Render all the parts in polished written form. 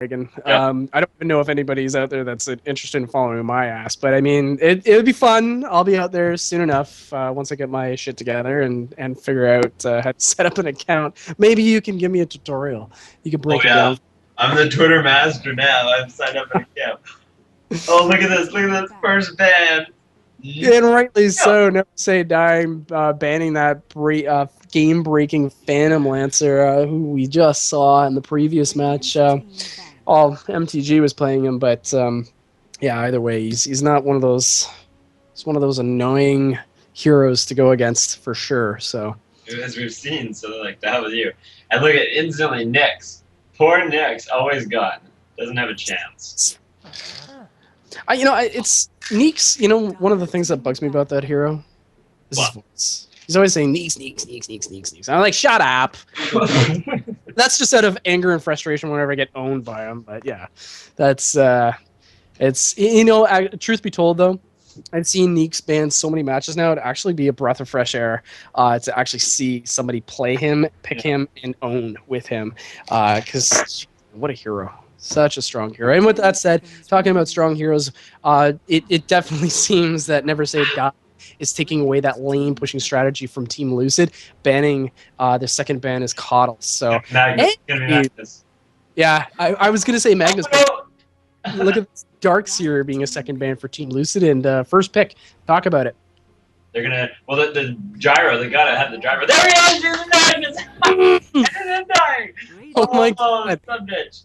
Reagan. Yep. I don't even know if anybody's out there that's interested in following my ass, but I mean, it would be fun. I'll be out there soon enough once I get my shit together and figure out how to set up an account. Maybe you can give me a tutorial. You can Oh break it yeah, down. I'm the Twitter master now. I've signed up an account. Oh, look at this! Look at this first ban. And rightly Yeah. so. Never say die. Banning that game-breaking Phantom Lancer, who we just saw in the previous match. MTG was playing him, but yeah, either way, he's not one of those. He's one of those annoying heroes to go against for sure. So As we've seen, so like the hell with you. And look at instantly Nyx. Poor Nyx, always gone. Doesn't have a chance. it's Neeks. One of the things that bugs me about that hero is his What? voice. He's always saying Neeks, Neeks, Neeks, Neeks, Neeks, Neeks. I'm like, shut up. That's just out of anger and frustration whenever I get owned by him. But yeah, that's it's truth be told though, I've seen Neeks banned so many matches now. It'd actually be a breath of fresh air to actually see somebody play him, pick him, and own with him. Because what a hero. Such a strong hero. And with that said, talking about strong heroes, it definitely seems that Never Say Die is taking away that lane pushing strategy from Team Lucid, banning the second ban is Coddle. So, Magnus. It's gonna be Magnus. yeah, I was going to say Magnus, but Oh, look at Darkseer being a second ban for Team Lucid and first pick. Talk about it. they're gonna. Well, the gyro. They gotta have the gyro. There he is. There's Magnus. And dying. Oh my god! Some bitch.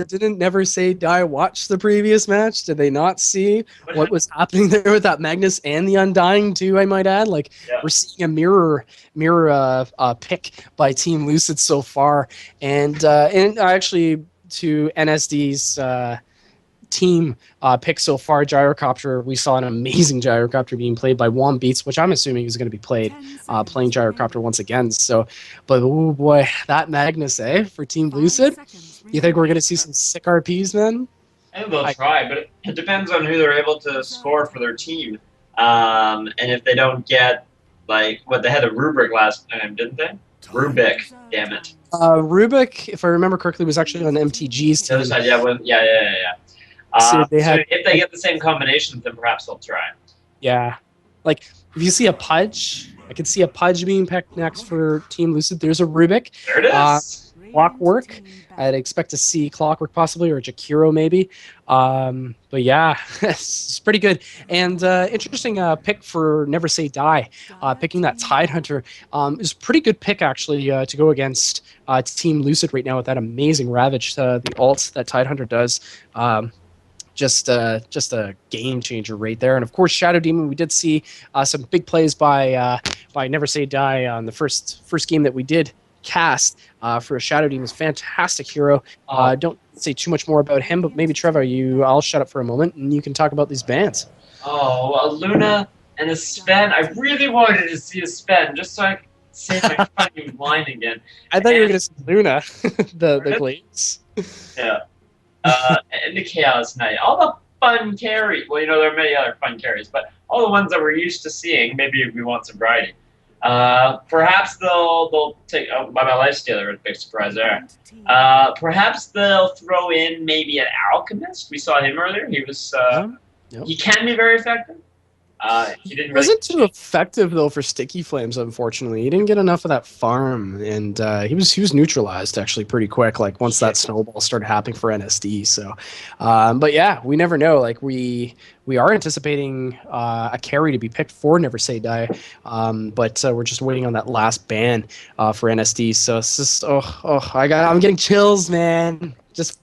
Didn't Never Say Die watch the previous match? Did they not see what was happening there with that Magnus and the Undying too? I might add. Like we're seeing a mirror pick by Team Lucid so far, and actually to NsD's team pick so far, Gyrocopter. We saw an amazing Gyrocopter being played by Wombeats, which I'm assuming is going to be playing Gyrocopter once again. So, but oh boy, that Magnus, for Team Lucid. You think we're going to see some sick RPs, man? I think they'll try, but it depends on who they're able to score for their team. And if they don't get, like, what they had a rubric last time, didn't they? Rubik, damn it. Rubik, if I remember correctly, was actually on MTG's team. The other side, yeah. So if they get the same combinations, then perhaps they'll try. Yeah. Like, if you see a Pudge, I could see a Pudge being picked next for Team Lucid. There's a Rubik. There it is. Clockwork. I'd expect to see Clockwork possibly, or Jakiro maybe. But yeah, it's pretty good. And interesting pick for Never Say Die. Picking that Tidehunter is a pretty good pick, actually, to go against Team Lucid right now with that amazing Ravage, the ult that Tidehunter does. Just a game changer right there. And of course, Shadow Demon, we did see some big plays by Never Say Die on the first game that we did cast for a Shadow Demon. Fantastic hero. Don't say too much more about him, but maybe Trevor, I'll shut up for a moment and you can talk about these bans. Oh, a Luna and a Sven. I really wanted to see a Sven just so I could say my fucking line again. I thought you were going to see Luna, the Glades. Yeah. And the Chaos Knight. All the fun carries. Well, there are many other fun carries, but all the ones that we're used to seeing, maybe if we want some variety. Perhaps they'll take by my Lifestealer, a big surprise there. Perhaps they'll throw in maybe an Alchemist. We saw him earlier. He was he can be very effective. He didn't really wasn't too effective though for Sticky Flames, unfortunately. He didn't get enough of that farm, and he was neutralized actually pretty quick, like once that snowball started happening for NsD. So but yeah, we never know. Like we are anticipating a carry to be picked for Never Say Die, but we're just waiting on that last ban for NsD. So it's just I'm getting chills, man. Just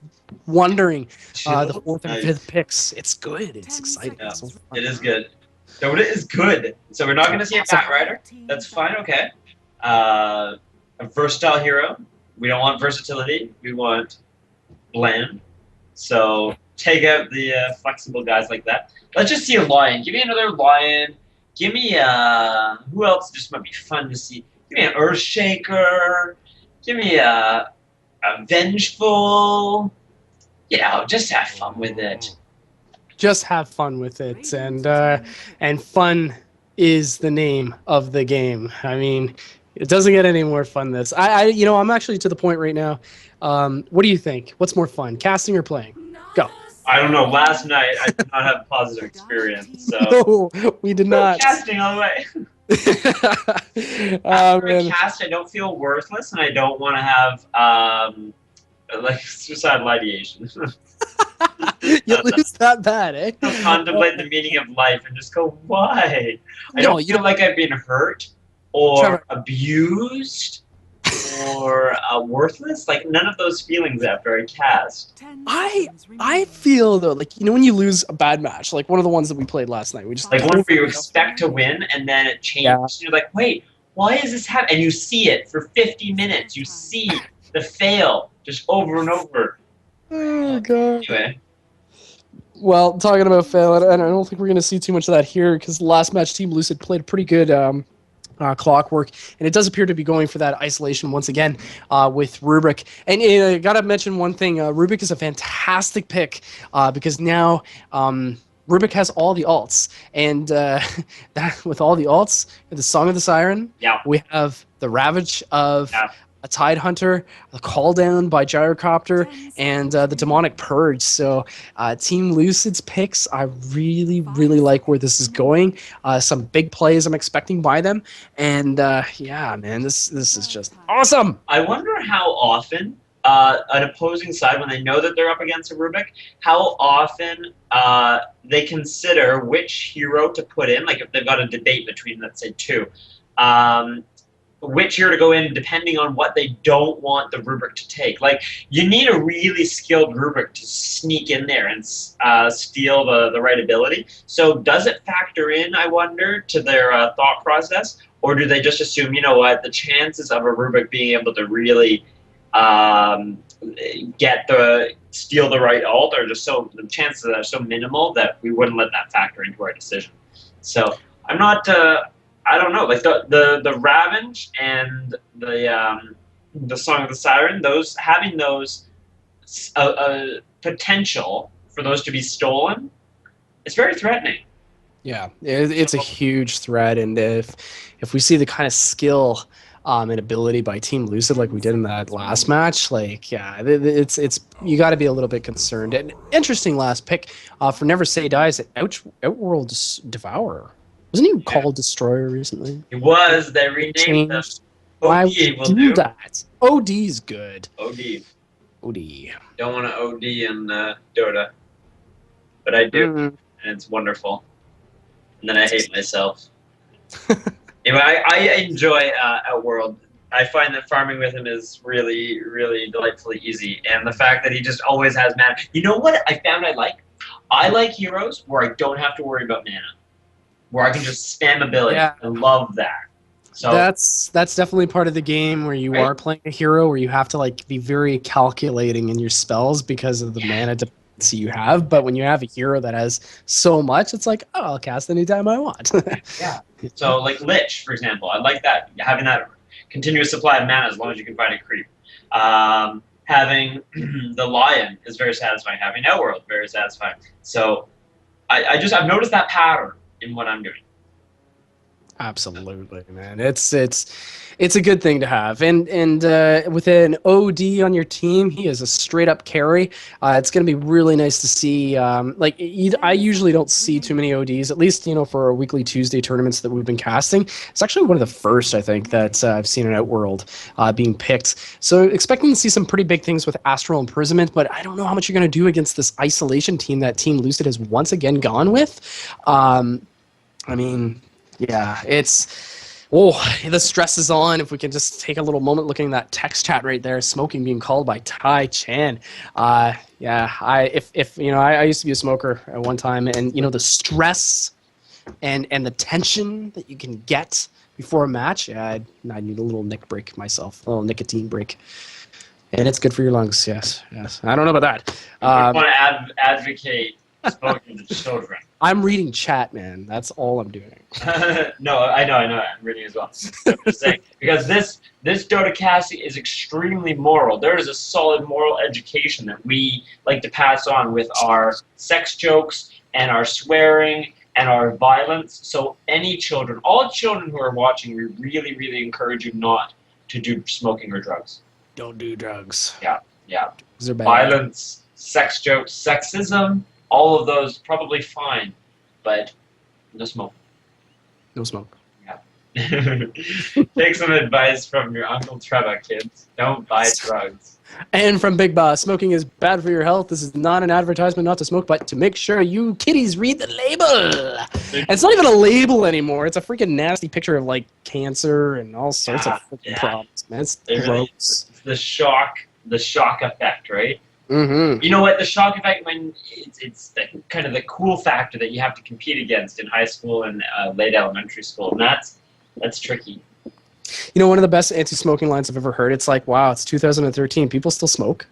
wondering the fourth and fifth picks. It's good. It's exciting. Yeah, so it is good. DOTA is good. So we're not going to see a Bat Rider. That's fine, okay. A versatile hero. We don't want versatility. We want bland. So take out the flexible guys like that. Let's just see a Lion. Give me another Lion. Give me who else just might be fun to see? Give me an Earthshaker. Give me a Vengeful. Just have fun with it. Just have fun with it, and fun is the name of the game. I mean, It doesn't get any more fun. I'm actually to the point right now. What do you think? What's more fun, casting or playing? Go. I don't know. Last night I did not have a positive experience, so No, we did not. casting all the way. Oh, After a man. cast, I don't feel worthless, and I don't want to have like suicidal ideation. You lose that bad, eh? Contemplate the meaning of life and just go, why? I No, don't you feel don't. like I've been hurt or Trevor. abused or worthless. Like none of those feelings after I cast. I feel though, like when you lose a bad match, like one of the ones that we played last night, we just Like one where you totally. expect to win and then it changes. Yeah. You're like, wait, why is this happening? And you see it for 50 minutes. You see the fail just over and over. Oh god. Anyway. Well, talking about fail, and I don't think we're going to see too much of that here because the last match, Team Lucid played a pretty good clockwork, and it does appear to be going for that isolation once again with Rubrik. And I got to mention one thing: Rubrik is a fantastic pick because now. Rubik has all the alts, and that with all the alts, the Song of the Siren, Yeah. we have the Ravage of a Tide Hunter, the Call Down by Gyrocopter, and the Demonic Purge. So Team Lucid's picks, I really, really like where this is going. Some big plays I'm expecting by them, and yeah, man, this is just awesome. I wonder how often an opposing side, when they know that they're up against a Rubik, how often they consider which hero to put in. Like if they've got a debate between, let's say, two, which hero to go in depending on what they don't want the Rubik to take. Like you need a really skilled Rubik to sneak in there and steal the right ability. So does it factor in, I wonder, to their thought process? Or do they just assume, you know what, the chances of a Rubik being able to really steal the right alt are just the chances are so minimal that we wouldn't let that factor into our decision. So I'm not, I don't know, like the Ravage and the Song of the Siren, having those potential for those to be stolen, it's very threatening. Yeah, it's a huge threat, and if we see the kind of skill and ability by Team Lucid like we did in that last match, like yeah, it's you got to be a little bit concerned. And interesting last pick for Never Say Dies at Outworld Devourer. Wasn't he called Destroyer recently? It was. They renamed them. Why would you do that? OD's good. OD. OD. Don't want to OD in Dota, but I do, and it's wonderful. And then I hate myself. Anyway, I enjoy Outworld. I find that farming with him is really, really delightfully easy. And the fact that he just always has mana. You know what I found I like? I like heroes where I don't have to worry about mana. Where I can just spam ability. Yeah. I love that. So that's definitely part of the game where you are playing a hero where you have to like be very calculating in your spells because of the mana dependency you have. But when you have a hero that has so much, it's like, oh, I'll cast anytime I want. Yeah. So like Lich, for example, I like that, having that continuous supply of mana as long as you can find a creep. Having the Lion is very satisfying. Having Outworld very satisfying. So I've noticed that pattern in what I'm doing. Absolutely, man. It's a good thing to have, and with an OD on your team, he is a straight up carry. It's going to be really nice to see. I usually don't see too many ODs, at least for our weekly Tuesday tournaments that we've been casting. It's actually one of the first I think that I've seen an Outworld being picked. So expecting to see some pretty big things with Astral Imprisonment, but I don't know how much you're going to do against this isolation team that Team Lucid has once again gone with. I mean. Yeah, the stress is on. If we can just take a little moment looking at that text chat right there, smoking being called by Tai Chan. I used to be a smoker at one time, and the stress and the tension that you can get before a match. Yeah, I need a little nick break myself, a little nicotine break. And it's good for your lungs, yes. I don't know about that. I want to advocate smoking to children. I'm reading chat, man. That's all I'm doing. No, I know. I'm reading as well. I'm just saying, because this Dota casting is extremely moral. There is a solid moral education that we like to pass on with our sex jokes and our swearing and our violence. So any children, all children who are watching, we really, really encourage you not to do smoking or drugs. Don't do drugs. Yeah. Drugs are bad. Violence, sex jokes, sexism, all of those probably fine, but no smoke. No smoke. Take some advice from your Uncle Trevor, kids. Don't buy drugs. And from Big Boss, smoking is bad for your health. This is not an advertisement not to smoke, but to make sure you kiddies read the label. And it's not even a label anymore. It's a freaking nasty picture of like cancer and all sorts of freaking problems, man. It's gross. It's the shock effect, right? Mm-hmm. You know what? The shock effect, when it's kind of the cool factor that you have to compete against in high school and late elementary school, and that's tricky. You know, one of the best anti-smoking lines I've ever heard, it's like, wow, it's 2013. People still smoke?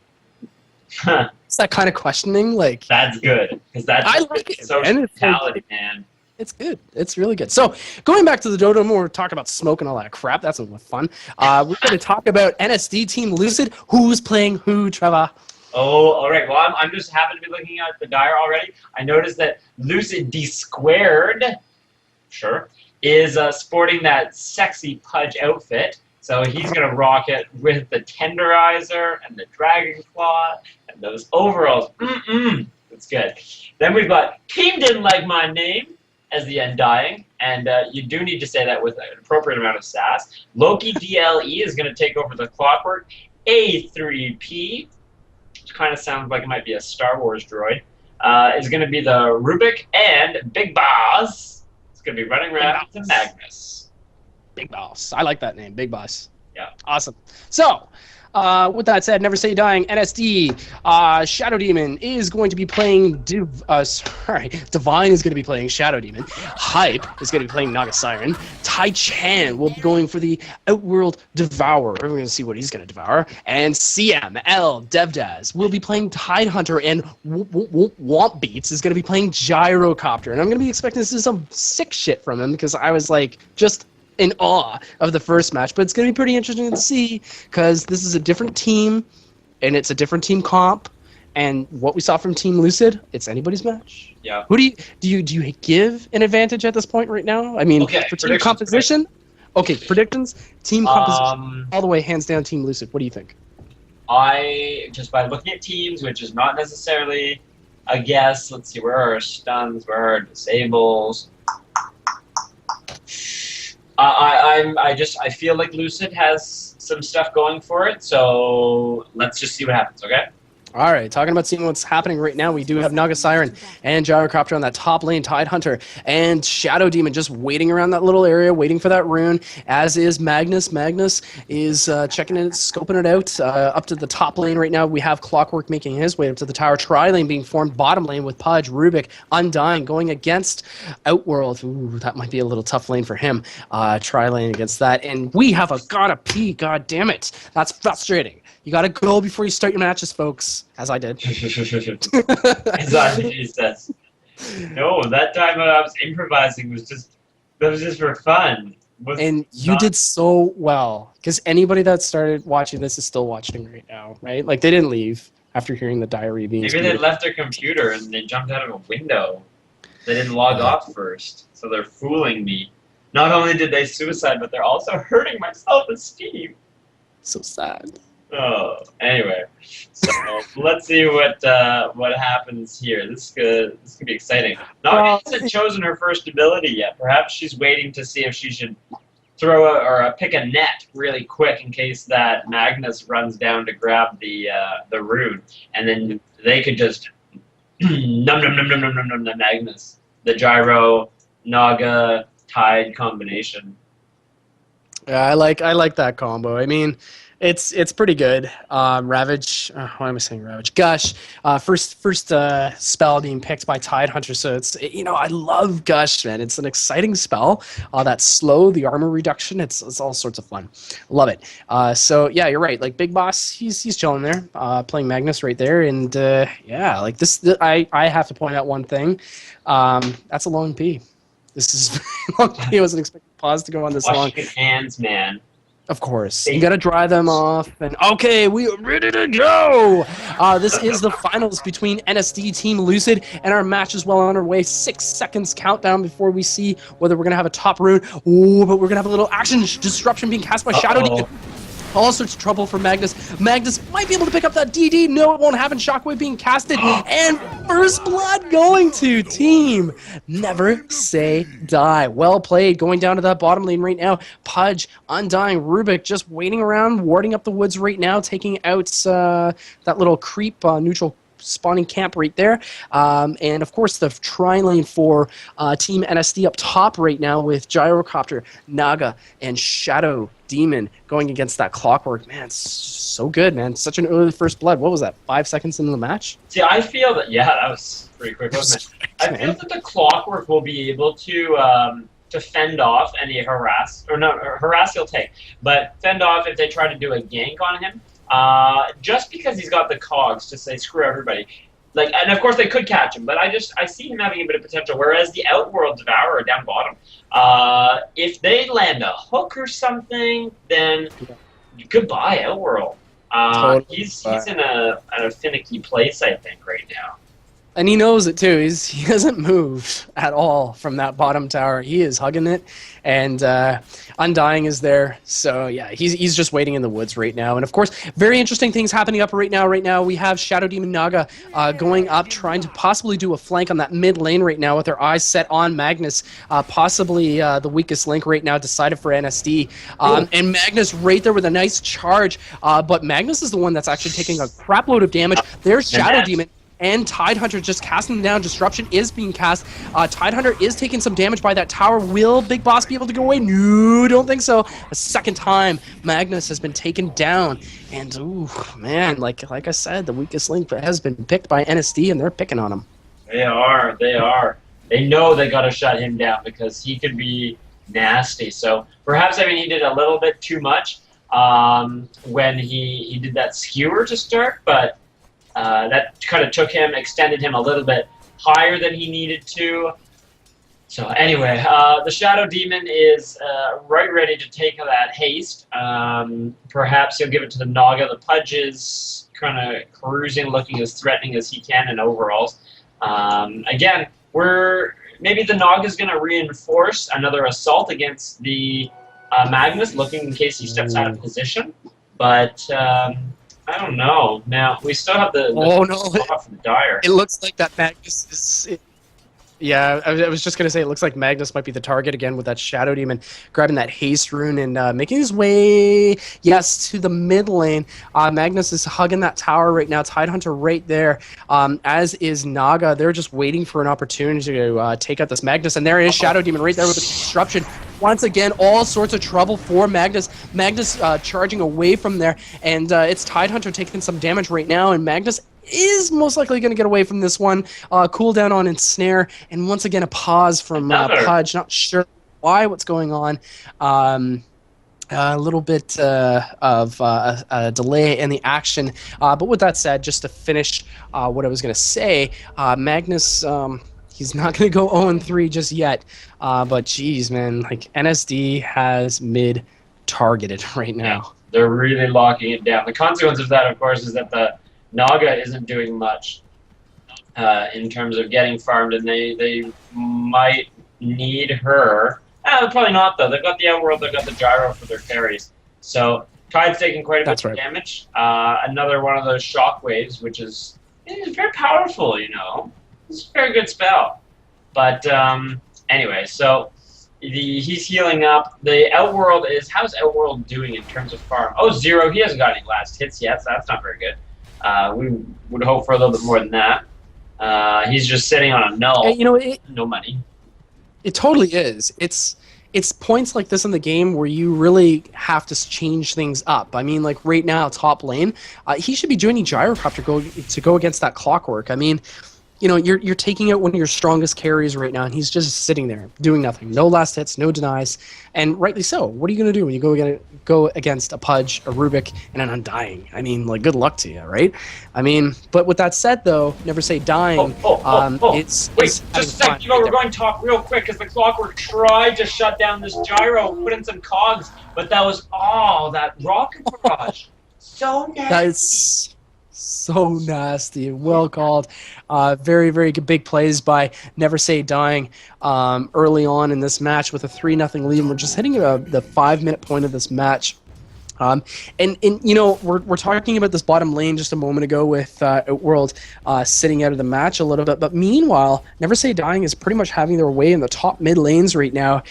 Huh. It's that kind of questioning. Like, that's good. Because that's I like it, social man. mentality, man. It's good. It's really good. So, going back to the DOTA, we're talking about smoke and all that crap. That's fun. We're going to talk about NsD Team Lucid. Who's playing who, Trevor? Oh, all right. Well, I'm just happen to be looking at the diary already. I noticed that Lucid D squared, sure, is sporting that sexy Pudge outfit. So he's going to rock it with the tenderizer and the dragon claw and those overalls. That's good. Then we've got Team Didn't Like My Name as the Undying. And you do need to say that with an appropriate amount of sass. Loki DLE is going to take over the Clockwork. A3P, which kind of sounds like it might be a Star Wars droid, is going to be the Rubik. And Big Boss, going to be running around to Magnus. Big Boss. I like that name, Big Boss. Yeah. Awesome. So, with that said, Never Say Dying, NsD, Shadow Demon is going to be playing, Divine is going to be playing Shadow Demon. Hype is going to be playing Naga Siren. Tai Chan will be going for the Outworld Devourer. We're going to see what he's going to devour. And CML Devdaz will be playing Tide Hunter, and Womp Beats is going to be playing Gyrocopter. And I'm going to be expecting to see some sick shit from him because I was like, just in awe of the first match, but it's going to be pretty interesting to see because this is a different team and it's a different team comp, and what we saw from Team Lucid, it's anybody's match. Yeah. Who do you give an advantage at this point right now? I mean, okay, for team composition, okay, predictions, team composition, all the way, hands down, Team Lucid. What do you think? I just by looking at teams, which is not necessarily a guess. Let's see, where are our stuns? Where are our disables? I feel like Lucid has some stuff going for it, so let's just see what happens, okay? All right, talking about seeing what's happening right now, we do have Naga Siren and Gyrocopter on that top lane, Tide Hunter, and Shadow Demon just waiting around that little area, waiting for that rune, as is Magnus. Magnus is checking it, scoping it out. Up to the top lane right now, we have Clockwork making his way up to the tower. Tri-lane being formed bottom lane with Pudge, Rubik, Undying, going against Outworld. Ooh, that might be a little tough lane for him. Tri-lane against that. And we have a gotta pee, god damn it. That's frustrating. You gotta go before you start your matches, folks, as I did. Exactly, Jesus. No, that time I was improvising was just for fun. And you did so well, because anybody that started watching this is still watching right now, right? Like, they didn't leave after hearing the diary being Maybe they left their computer and they jumped out of a window. They didn't log off first, so they're fooling me. Not only did they suicide, but they're also hurting my self-esteem. So sad. Oh, anyway, so let's see what happens here. This could be exciting. Naga hasn't chosen her first ability yet. Perhaps she's waiting to see if she should throw pick a net really quick in case that Magnus runs down to grab the rune, and then they could just num the Magnus, the Gyro Naga Tide combination. Yeah, I like that combo. I mean, it's pretty good. Ravage. Why am I saying Ravage? Gush. First spell being picked by Tide Hunter. So it's I love Gush, man. It's an exciting spell. That slow, the armor reduction. It's all sorts of fun. Love it. So yeah, you're right. Like Big Boss, he's chilling there, playing Magnus right there, and yeah, like this. I have to point out one thing. That's a long P. This is very long P. I wasn't expecting pause to go on this long. Wash your hands, man. Of course. You got to dry them off. And okay, we are ready to go. This is the finals between NsD Team Lucid, and our match is well on our way. 6 seconds countdown before we see whether we're going to have a top rune. Oh, but we're going to have a little action disruption being cast by Shadow Demon. All sorts of trouble for Magnus. Magnus might be able to pick up that DD. No, it won't happen. Shockwave being casted. And first blood going to Team Never Say Die. Well played. Going down to that bottom lane right now. Pudge, Undying, Rubik just waiting around, warding up the woods right now, taking out that little creep neutral spawning camp right there. And of course the tri-lane for Team NsD up top right now with Gyrocopter, Naga, and Shadow Demon going against that Clockwork. Man, it's so good, man. Such an early first blood. What was that, 5 seconds into the match? See, I feel that, yeah, that was pretty quick, wasn't it? I feel that the Clockwork will be able to fend off any harass, or no, harass he'll take, but fend off if they try to do a gank on him. Just because he's got the cogs to say screw everybody, like, and of course they could catch him, but I see him having a bit of potential. Whereas the Outworld Devourer down bottom, if they land a hook or something, then goodbye Outworld. He's in a finicky place, I think, right now. And he knows it too. He hasn't moved at all from that bottom tower. He is hugging it, and Undying is there. So yeah, he's just waiting in the woods right now. And of course, very interesting things happening up right now. Right now, we have Shadow Demon Naga going up, trying to possibly do a flank on that mid lane right now with their eyes set on Magnus, possibly the weakest link right now, decided for NsD. And Magnus right there with a nice charge. But Magnus is the one that's actually taking a crap load of damage. There's Shadow Demon. And Tidehunter just casting them down. Disruption is being cast. Tidehunter is taking some damage by that tower. Will Big Boss be able to go away? No, don't think so. A second time, Magnus has been taken down. And, ooh, man, like I said, the weakest link has been picked by NsD, and they're picking on him. They are. They know they got to shut him down because he could be nasty. So perhaps, I mean, he did a little bit too much when he did that skewer to start, but that kind of extended him a little bit higher than he needed to. So anyway, the Shadow Demon is right ready to take that haste. Perhaps he'll give it to the Naga. The Pudge is kind of cruising, looking as threatening as he can in overalls. Again, maybe the Naga is going to reinforce another assault against the Magnus, looking in case he steps out of position. But I don't know. Now, we still have the Dire. It looks like that Magnus is... Yeah, I was just going to say, it looks like Magnus might be the target again with that Shadow Demon grabbing that haste rune and making his way, yes, to the mid lane. Magnus is hugging that tower right now. Tidehunter right there, as is Naga. They're just waiting for an opportunity to take out this Magnus. And there is Shadow Demon right there with the disruption. Once again, all sorts of trouble for Magnus. Magnus charging away from there. And it's Tidehunter taking some damage right now. And Magnus is most likely going to get away from this one. Cooldown on Ensnare, and once again a pause from Pudge. Not sure what's going on. A little bit of a delay in the action. But with that said, just to finish what I was going to say, Magnus, he's not going to go 0-3 just yet. But geez, man, like NsD has mid targeted right now. Yeah, they're really locking it down. The consequence of that, of course, is that the Naga isn't doing much in terms of getting farmed, and they might need her. Probably not, though. They've got the Outworld, they've got the Gyro for their carries. So Tide's taking quite a bit of damage. Another one of those shockwaves, which is very powerful, you know. It's a very good spell. But anyway, so he's healing up. The Outworld is... How's Outworld doing in terms of farm? Oh, 0. He hasn't got any last hits yet, so that's not very good. We would hope for a little bit more than that. He's just sitting on a null. You know, no money. It totally is. It's points like this in the game where you really have to change things up. I mean, like right now, top lane, he should be joining Gyrocopter to go against that Clockwork. I mean, you know, you're taking out one of your strongest carries right now, and he's just sitting there doing nothing. No last hits, no denies, and rightly so. What are you going to do when you go against a Pudge, a Rubik, and an Undying? I mean, like, good luck to you, right? I mean, but with that said, though, never say dying. It's wait, just a sec. We're going to talk real quick because the Clockwork tried to shut down this gyro, put in some cogs, but that was that rocket barrage. So nasty. That's so nasty. Well called. Very, very big plays by Never Say Dying early on in this match with a 3-0 lead. And we're just hitting the 5-minute point of this match. And you know, we're talking about this bottom lane just a moment ago with Outworld sitting out of the match a little bit. But meanwhile, Never Say Dying is pretty much having their way in the top mid lanes right now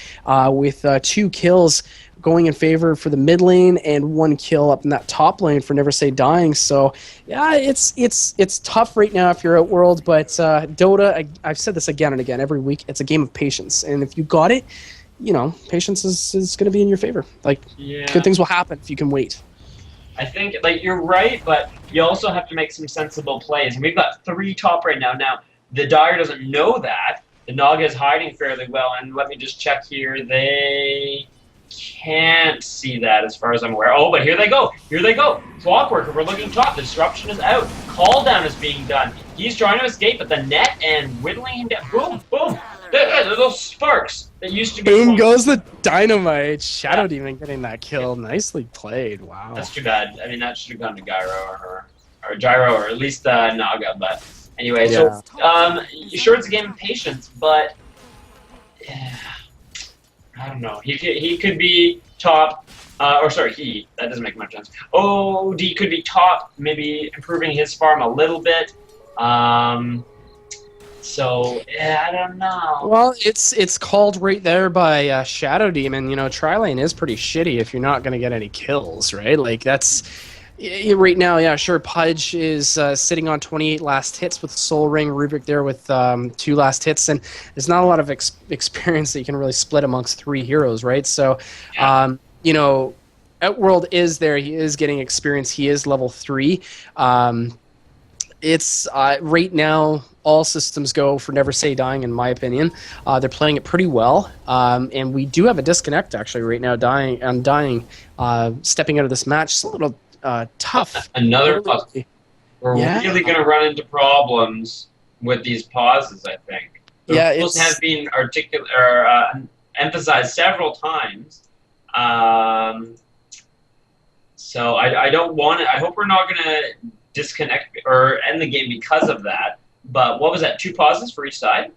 with 2 kills going in favor for the mid lane and 1 kill up in that top lane for Never Say Dying. So yeah, it's tough right now if you're Outworld, but Dota, I've said this again and again every week, it's a game of patience, and if you got it, you know, patience is going to be in your favor. Like, good things will happen if you can wait. I think, like, you're right, but you also have to make some sensible plays, and we've got 3 top right now. Now, the Dire doesn't know that. The Naga is hiding fairly well, and let me just check here. They can't see that as far as I'm aware. Oh, but here they go. Here they go. Clockwork, we're looking top. The disruption is out. Call down is being done. He's trying to escape, but the net and whittling him down. Boom, boom. Those sparks that used to be. Boom goes the dynamite. Shadow Demon getting that kill. Nicely played. Wow. That's too bad. I mean, that should have gone to Gyro or Gyro, or at least Naga. But anyway, so sure, it's a game of patience, but I don't know. He could be top, or sorry, that doesn't make much sense. OD could be top, maybe improving his farm a little bit. So yeah, I don't know. Well, it's called right there by Shadow Demon. You know, tri-lane is pretty shitty if you're not going to get any kills, right? Like, that's right now. Yeah, sure. Pudge is sitting on 28 last hits with Soul Ring. Rubik there with 2 last hits, and there's not a lot of experience that you can really split amongst 3 heroes, right? So, you know, Outworld is there. He is getting experience. He is level 3. It's right now, all systems go for Never Say Dying, in my opinion. They're playing it pretty well, and we do have a disconnect actually right now. Dying, stepping out of this match. It's a little tough. Another pause. We're really going to run into problems with these pauses, I think. The rules have been emphasized several times. So I don't want it. I hope we're not going to disconnect or end the game because of that. But what was that? 2 pauses for each side?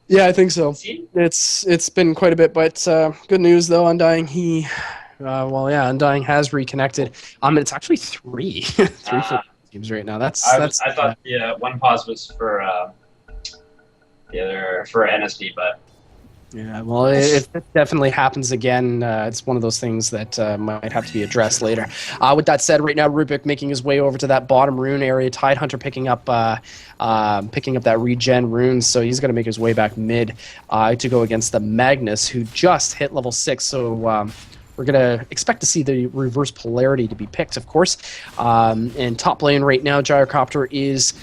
Yeah, I think so. It's been quite a bit, but good news though. Undying, Undying has reconnected. It's actually 3 for teams right now. I thought 1 pause was for the other for NsD, but. Yeah, well, if it definitely happens again, it's one of those things that might have to be addressed later. With that said, right now, Rubik making his way over to that bottom rune area. Tidehunter picking up that regen rune, so he's going to make his way back mid to go against the Magnus, who just hit level 6. So we're going to expect to see the reverse polarity to be picked, of course. And top lane right now, Gyrocopter is...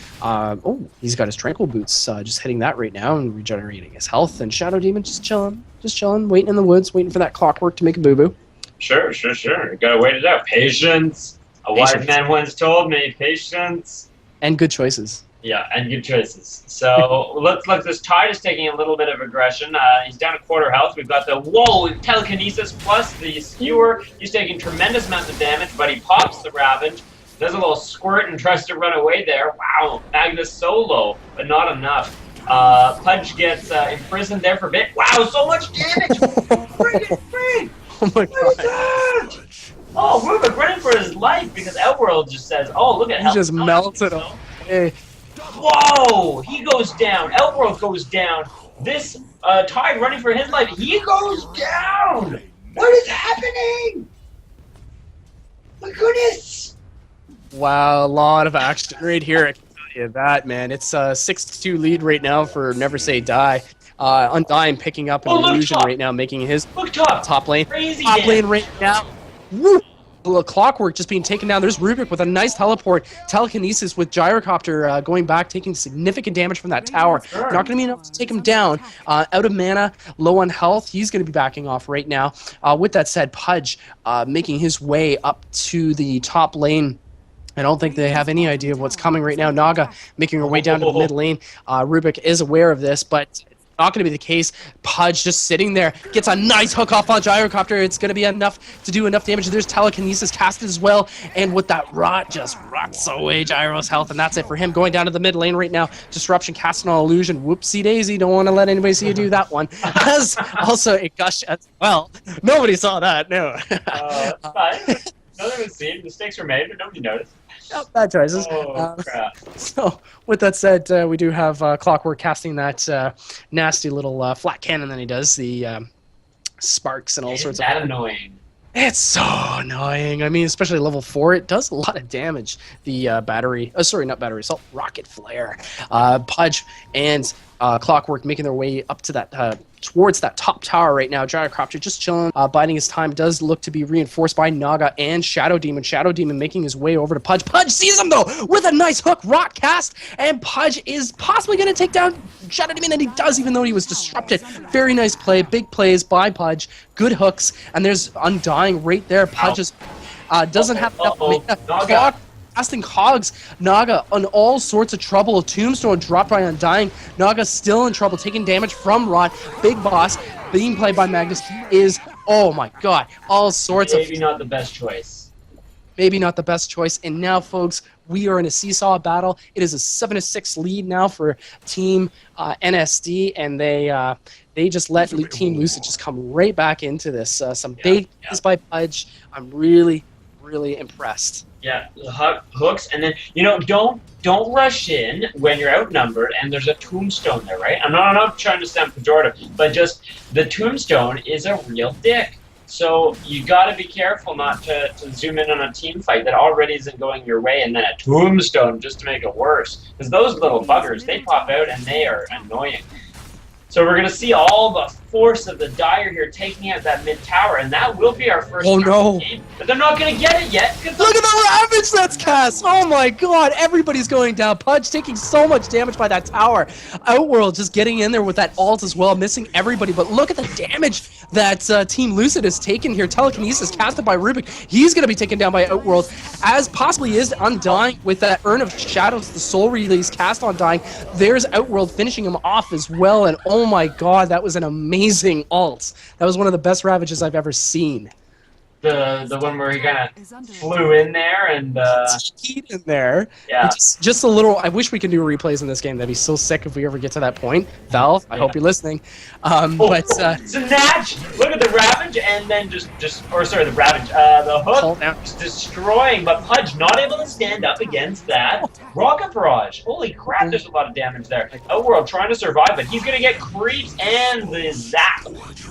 he's got his Tranquil Boots just hitting that right now and regenerating his health. And Shadow Demon just chilling, waiting in the woods, waiting for that Clockwork to make a boo-boo. Sure. Gotta wait it out. Patience. A wise man once told me, patience. And good choices. Yeah, and good choices. So look, this Tide is taking a little bit of aggression. He's down a quarter health. We've got the telekinesis plus the skewer. He's taking tremendous amounts of damage, but he pops the Ravage, does a little squirt and tries to run away there. Wow, Magnus solo, but not enough. Pudge gets imprisoned there for a bit. Wow, so much damage! Friggin'! Oh my god. Oh, Rubik running for his life because Outworld just says, oh, look at how he just melted him. Hey. Whoa! He goes down. Outworld goes down. This Tide running for his life. He goes down! What is happening? My goodness! Wow, a lot of action right here. I can tell you that, man. It's a 6-2 lead right now for Never Say Die. Undying picking up an illusion right now, making his top lane. Crazy top lane right now. Woo! Clockwork just being taken down. There's Rubik with a nice teleport. Telekinesis with Gyrocopter going back, taking significant damage from that tower. Not going to be enough to take him down. Out of mana, low on health. He's going to be backing off right now. With that said, Pudge making his way up to the top lane. I don't think they have any idea of what's coming right now. Naga making her way down to the mid lane. Rubik is aware of this, but not going to be the case. Pudge just sitting there, gets a nice hook off on Gyrocopter. It's going to be enough to do enough damage. There's Telekinesis casted as well, and with that rot, just rots away Gyro's health, and that's it for him. Going down to the mid lane right now. Disruption casting on Illusion. Whoopsie daisy, don't want to let anybody see you do that one. As also a gush as well. Nobody saw that, no. Fine. Nothing was seen. Mistakes were made, but nobody noticed. Oh, bad choices. Crap. So, with that said, we do have Clockwork casting that nasty little flat cannon that he does, the sparks and all sorts of... Isn't that annoying? It's so annoying. I mean, especially level 4, it does a lot of damage. The battery... sorry, not battery assault. Rocket Flare. Pudge and Clockwork making their way up to that... towards that top tower right now. Gyrocopter just chilling, biding his time. Does look to be reinforced by Naga and Shadow Demon. Shadow Demon making his way over to Pudge. Pudge sees him though with a nice hook rock cast, and Pudge is possibly going to take down Shadow Demon, and he does, even though he was disrupted. Very nice play. Big plays by Pudge. Good hooks, and there's Undying right there. Pudge is, doesn't have enough mana. Casting Cogs, Naga on all sorts of trouble. A Tombstone dropped by Undying. Naga still in trouble, taking damage from Rot. Big Boss, being played by Magnus, is, oh my god, all sorts Maybe not the best choice. Maybe not the best choice. And now, folks, we are in a seesaw battle. It is a 7-6 lead now for Team NsD, and they just let Team Lucid just come right back into this. Some big plays by Pudge. I'm really, really impressed. Yeah, hooks, and then don't rush in when you're outnumbered and there's a tombstone there, right? I'm not trying to sound pejorative, but just the tombstone is a real dick. So you got to be careful not to zoom in on a team fight that already isn't going your way, and then a tombstone just to make it worse. Because those little buggers, they pop out and they are annoying. So we're going to see all the force of the Dire here taking out that mid tower, and that will be our first game. But they're not going to get it yet. Look at the Ravage that's cast! Oh my god, everybody's going down. Pudge taking so much damage by that tower. Outworld just getting in there with that ult as well, missing everybody. But look at the damage that Team Lucid has taken here. Telekinesis casted by Rubik. He's going to be taken down by Outworld, as possibly is Undying with that Urn of Shadows, the soul release cast on Dying. There's Outworld finishing him off as well, and oh my god, that was an amazing ult. That was one of the best Ravages I've ever seen. The one where he kind of flew in there and in there. Yeah. Just a little. I wish we could do replays in this game. That'd be so sick if we ever get to that point. Valve, I hope you're listening. Snatch! Look at the Ravage, and then the Ravage. The hook just destroying, but Pudge not able to stand up against that rocket barrage. Holy crap! There's a lot of damage there. Outworld trying to survive, but he's gonna get creeps and the zap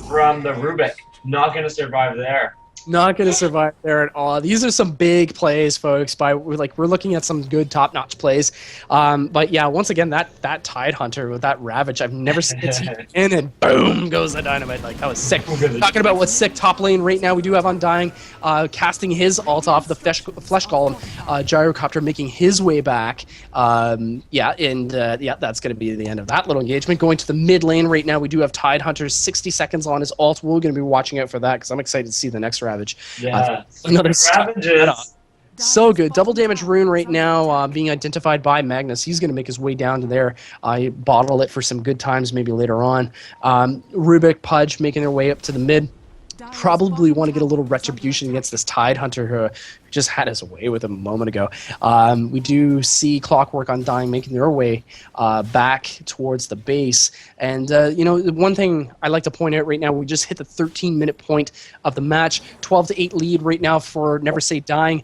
from the Rubik. Not gonna survive there. Not going to survive there at all. These are some big plays, folks. We're looking at some good top-notch plays. But yeah, once again, that Tide Hunter with that Ravage, I've never seen it in, and boom goes the dynamite. Like, that was sick. Talking about what's sick top lane right now, we do have Undying casting his ult off the Flesh Golem. Gyrocopter making his way back. That's going to be the end of that little engagement. Going to the mid lane right now, we do have Tide Hunter 60 seconds on his ult. We're going to be watching out for that because I'm excited to see the next Ravage. Yeah, another Ravages. So good. Double damage rune right now being identified by Magnus. He's going to make his way down to there. Bottle it for some good times maybe later on. Rubik, Pudge making their way up to the mid. Probably want to get a little retribution against this Tide Hunter who just had his way with him a moment ago. We do see Clockwork Undying making their way back towards the base. And, one thing I like to point out right now, we just hit the 13-minute point of the match. 12-8 lead right now for Never Say Die.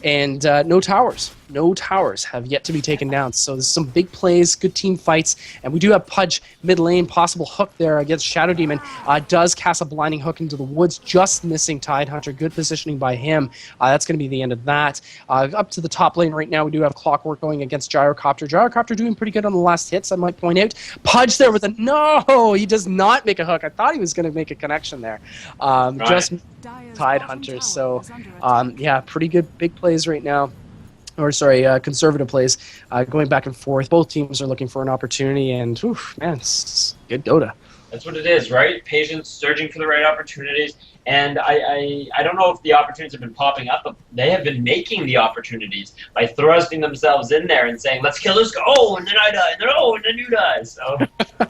And no towers. No towers have yet to be taken down. So there's some big plays, good team fights. And we do have Pudge mid lane, possible hook there against Shadow Demon. Does cast a blinding hook into the woods, just missing Tide Hunter. Good positioning by him. him. That's going to be the end of that. Up to the top lane right now, we do have Clockwork going against Gyrocopter. Gyrocopter doing pretty good on the last hits, I might point out. Pudge there with a... No! He does not make a hook. I thought he was going to make a connection there. Just Tidehunter. So, yeah, pretty good big plays right now. Or sorry, conservative plays going back and forth. Both teams are looking for an opportunity, and oof, man, it's good Dota. That's what it is, right? Patience, searching for the right opportunities. And I don't know if the opportunities have been popping up, but they have been making the opportunities by thrusting themselves in there and saying, let's kill this guy. Oh, and then I die. And then, oh, and then you die. So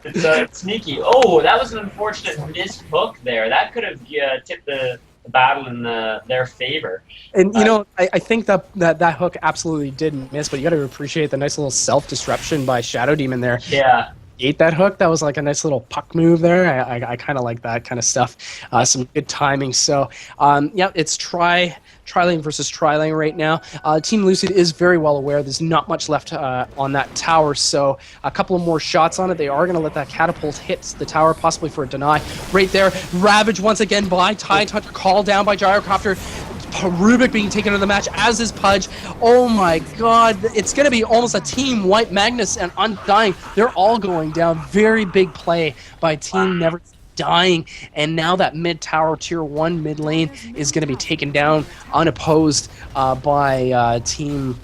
it's sneaky. Oh, that was an unfortunate missed hook there. That could have tipped the battle in their favor. And you know, I think that hook absolutely didn't miss, but you got to appreciate the nice little self-disruption by Shadow Demon there. Yeah. Ate that hook. That was like a nice little puck move there. I kind of like that kind of stuff. Some good timing. So yeah, it's tri-lane versus tri-lane right now. Team Lucid is very well aware there's not much left on that tower, so a couple of more shots on it. They are going to let that catapult hit the tower, possibly for a deny. Right there, Ravage once again by Tidehunter, called down by Gyrocopter. Rubik being taken to the match, as is Pudge. Oh my god, it's going to be almost a team wipe. Magnus and Undying, they're all going down. Very big play by Team Never Dying, and now that mid-tower tier 1 mid lane is going to be taken down unopposed by Team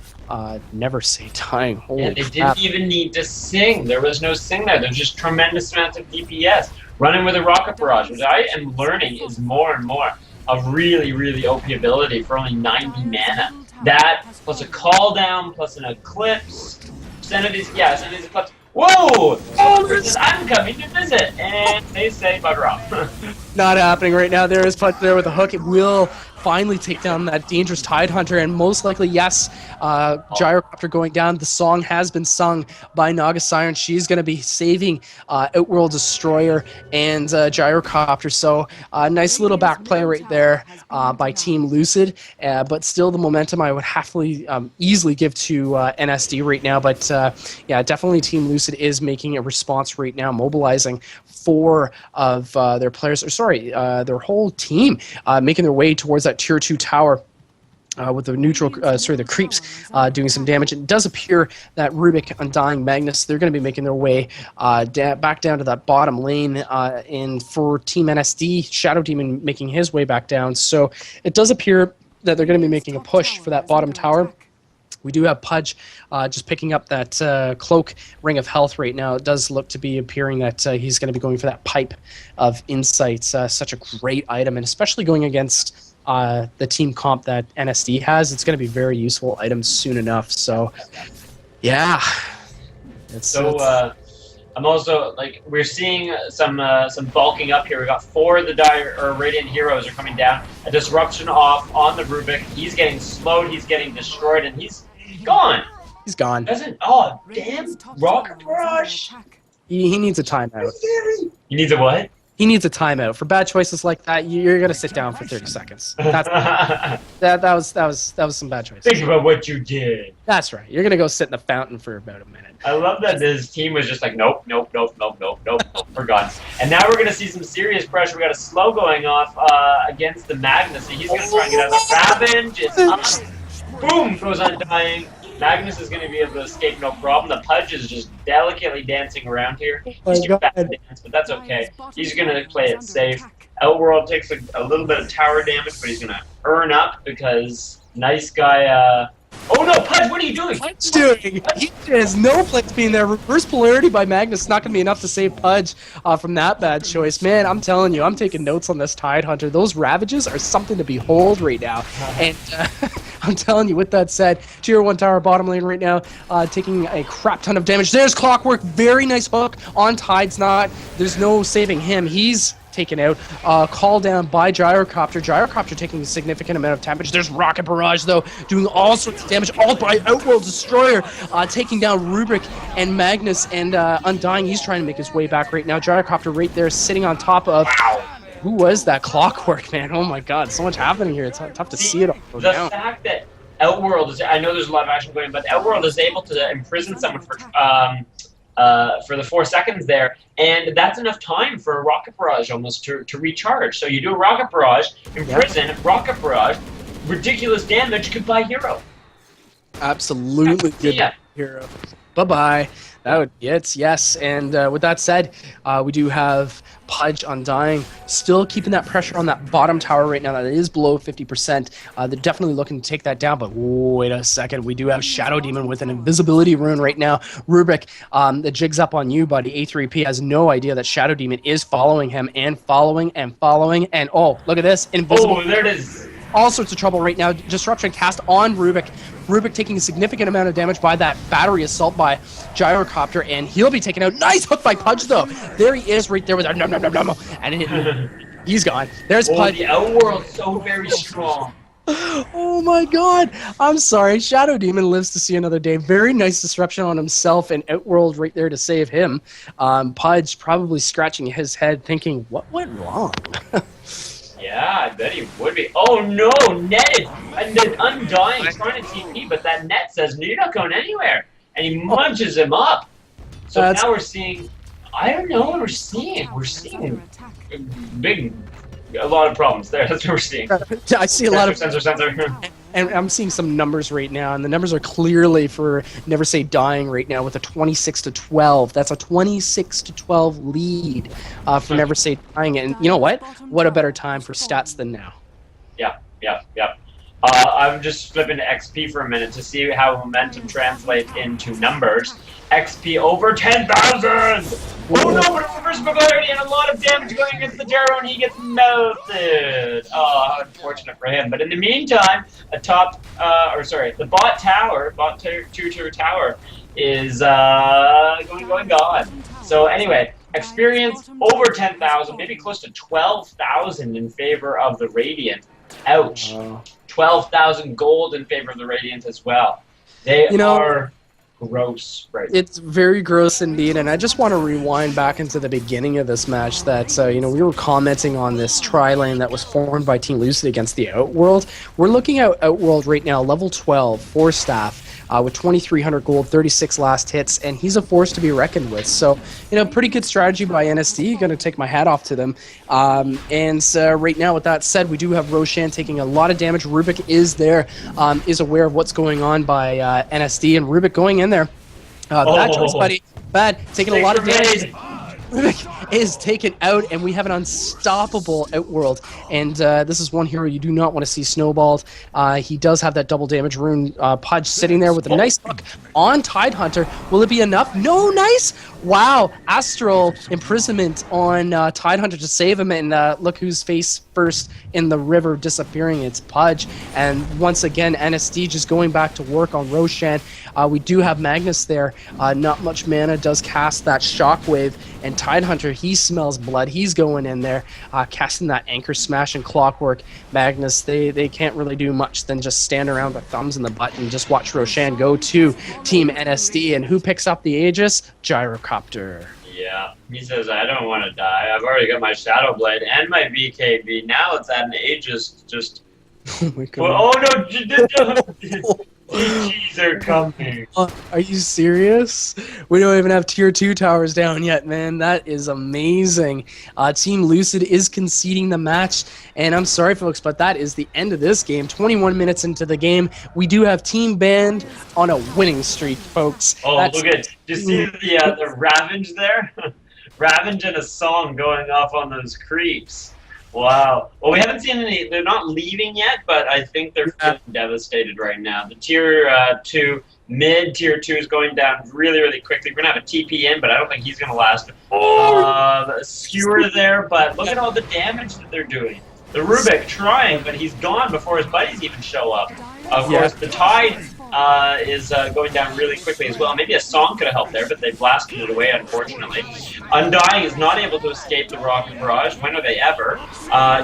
Never Say Dying. Holy and they crap. didn't even need to sing. There was no sing there. There's just tremendous amounts of DPS. Running with a Rocket Barrage, which I am learning is more and more a really, really OP ability for only 90 mana. That, plus a call down, plus an Eclipse. Sanity's Eclipse. Whoa! Oh, I'm coming to visit! And they say bugger off. Not happening right now. There is Pudge there with a hook. It will finally take down that dangerous Tidehunter, and most likely, yes, Gyrocopter going down. The song has been sung by Naga Siren. She's going to be saving Outworld Destroyer and Gyrocopter. So nice little back play right there by Team Lucid, but still the momentum I would happily easily give to NsD right now. But yeah, definitely Team Lucid is making a response right now, mobilizing 4 of their players, or sorry, their whole team, making their way towards that tier 2 tower. With the neutral, the creeps doing some damage. It does appear that Rubik, Undying, Magnus, they're going to be making their way back down to that bottom lane. And for Team NsD, Shadow Demon making his way back down. So it does appear that they're going to be making a push for that bottom tower. We do have Pudge just picking up that cloak ring of health right now. It does look to be appearing that he's going to be going for that pipe of insights. Such a great item, and especially going against the team comp that NsD has, it's going to be very useful items soon enough. So, yeah. I'm also, like, we're seeing some bulking up here. We got 4 of the Radiant heroes are coming down. A disruption off on the Rubik. He's getting slowed. He's getting destroyed, and he's gone. He's gone. Oh, damn. Rocket Barrage. He needs a timeout. He needs a what? He needs a timeout. For bad choices like that, you're gonna sit down for 30 seconds. That was some bad choices. Think about what you did. That's right. You're gonna go sit in the fountain for about a minute. I love that his team was just like, nope, we're gone. And now we're gonna see some serious pressure. We got a slow going off against the Magnus. And he's gonna try and get out of the Ravage. It's up. Boom, goes Undying. Magnus is going to be able to escape no problem. The Pudge is just delicately dancing around here. He's too fast to dance, but that's okay. He's going to play it safe. Outworld takes a little bit of tower damage, but he's going to earn up because nice guy... Oh no, Pudge, what are you doing? Pudge doing? He has no place being there. Reverse polarity by Magnus is not going to be enough to save Pudge from that bad choice. Man, I'm telling you, I'm taking notes on this Tidehunter. Those Ravages are something to behold right now. And I'm telling you, with that said, tier 1 tower bottom lane right now, taking a crap ton of damage. There's Clockwork. Very nice hook on Tide's Knot. There's no saving him. He's taken out. Call down by Gyrocopter. Gyrocopter taking a significant amount of damage. There's Rocket Barrage, though, doing all sorts of damage. All by Outworld Destroyer, taking down Rubik and Magnus, and Undying. He's trying to make his way back right now. Gyrocopter right there, sitting on top of... Who was that? Clockwork, man? Oh my god, so much happening here. It's tough to see it all go down. The fact that Outworld is... I know there's a lot of action going on, but Outworld is able to imprison someone for the 4 seconds there, and that's enough time for a Rocket Barrage almost to recharge. So you do a Rocket Barrage, imprison, Rocket Barrage, ridiculous damage, goodbye hero. Absolutely good Yeah. hero. Bye-bye. That would be it, yes. And with that said, we do have Pudge Undying still keeping that pressure on that bottom tower right now. That is below 50%. They're definitely looking to take that down, but wait a second. We do have Shadow Demon with an invisibility rune right now. Rubik, the jig's up on you, buddy. A3P has no idea that Shadow Demon is following him and following and following. And oh, look at this. Invisible. Oh, there it is. All sorts of trouble right now. Disruption cast on Rubik. Rubik taking a significant amount of damage by that battery assault by Gyrocopter, and he'll be taken out. Nice hook by Pudge, though. There he is right there with a nom, nom, nom, nom, and he's gone. There's Pudge. The Outworld's so very strong. Oh my god. I'm sorry. Shadow Demon lives to see another day. Very nice disruption on himself, and Outworld right there to save him. Pudge probably scratching his head thinking, what went wrong? Yeah, I bet he would be. Oh no, netted! And then Undying trying to TP, but that net says, no, you're not going anywhere. And he munches him up. So now we're seeing, I don't know what we're seeing. We're seeing a lot of problems there. That's what we're seeing. I see a lot of sensor. And I'm seeing some numbers right now, and the numbers are clearly for Never Say Dying right now with a 26-12. That's a 26-12 lead for Never Say Dying. And you know what? What a better time for stats than now. Yeah. I'm just flipping to XP for a minute to see how momentum translates into numbers. XP over 10,000! Oh no, but a reverse polarity and a lot of damage going against the Gyro, and he gets melted. Oh, unfortunate for him. But in the meantime, the bot tower, bot tier tower, is gone. So anyway, experience over 10,000, maybe close to 12,000 in favor of the Radiant. Ouch. 12,000 gold in favor of the Radiant as well. They are gross right now. It's very gross indeed, and I just want to rewind back into the beginning of this match that, we were commenting on this tri-lane that was formed by Team Lucid against the Outworld. We're looking at Outworld right now, level 12, 4 staff, with 2,300 gold, 36 last hits, and he's a force to be reckoned with. So, pretty good strategy by NsD. Going to take my hat off to them. Right now, with that said, we do have Roshan taking a lot of damage. Rubik is there, is aware of what's going on by NsD, and Rubik going in there. Bad choice, buddy. Bad. Taking a lot of damage. Rubik is taken out, and we have an unstoppable Outworld. And this is one hero you do not want to see snowballed. He does have that double damage rune. Pudge sitting there with a nice hook on Tidehunter. Will it be enough? No, nice! Wow, Astral imprisonment on Tidehunter to save him, and look who's face first in the river disappearing. It's Pudge. And once again, NsD just going back to work on Roshan. We do have Magnus there. Not much mana, does cast that shockwave, and Tidehunter, he smells blood. He's going in there, casting that Anchor Smash and Clockwork. Magnus, they can't really do much than just stand around with thumbs in the butt and just watch Roshan go to Team NsD. And who picks up the Aegis? Gyrocopter. Yeah, he says, I don't want to die. I've already got my Shadow Blade and my BKB. Now it's at an Aegis just... Oh my god. Oh no! GGs are coming. Are you serious? We don't even have tier 2 towers down yet, man. That is amazing. Team Lucid is conceding the match, and I'm sorry, folks, but that is the end of this game. 21 minutes into the game, we do have Team Band on a winning streak, folks. Oh, look at it. Do you see the Ravage there? Ravage and a song going off on those creeps. Wow. Well, we haven't seen any. They're not leaving yet, but I think they're feeling devastated right now. The tier 2, tier 2 is going down really, really quickly. We're going to have a TP in, but I don't think he's going to last. The skewer there, but look at all the damage that they're doing. The Rubik trying, but he's gone before his buddies even show up. Of course, the Tide is going down really quickly as well. Maybe a song could have helped there, but they blasted it away, unfortunately. Undying is not able to escape the Rocket Barrage. When are they ever?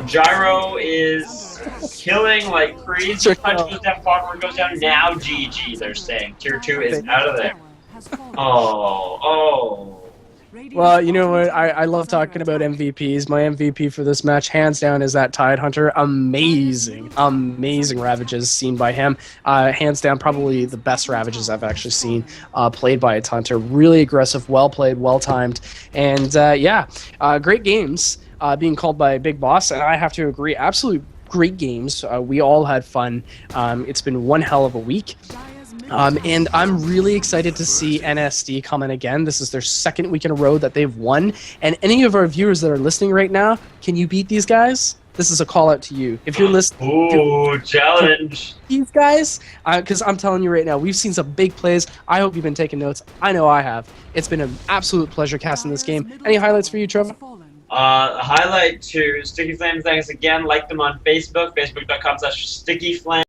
Gyro is killing like crazy. Punch goes down, Clockwork goes down. Now GG, they're saying. Tier 2 is out of there. Oh. Well, you know what? I love talking about MVPs. My MVP for this match, hands down, is that Tidehunter. Amazing Ravages seen by him. Hands down, probably the best Ravages I've actually seen played by a Hunter. Really aggressive, well played, well timed, and great games being called by Big Boss. And I have to agree, absolute great games. We all had fun. It's been one hell of a week. And I'm really excited to see NsD come in again. This is their second week in a row that they've won. And any of our viewers that are listening right now, can you beat these guys? This is a call out to you. If you're listening, ooh, challenge. These guys, because I'm telling you right now, we've seen some big plays. I hope you've been taking notes. I know I have. It's been an absolute pleasure casting this game. Any highlights for you, Trevor? A highlight to Sticky Flames. Thanks again. Like them on Facebook, facebook.com/StickyFlames.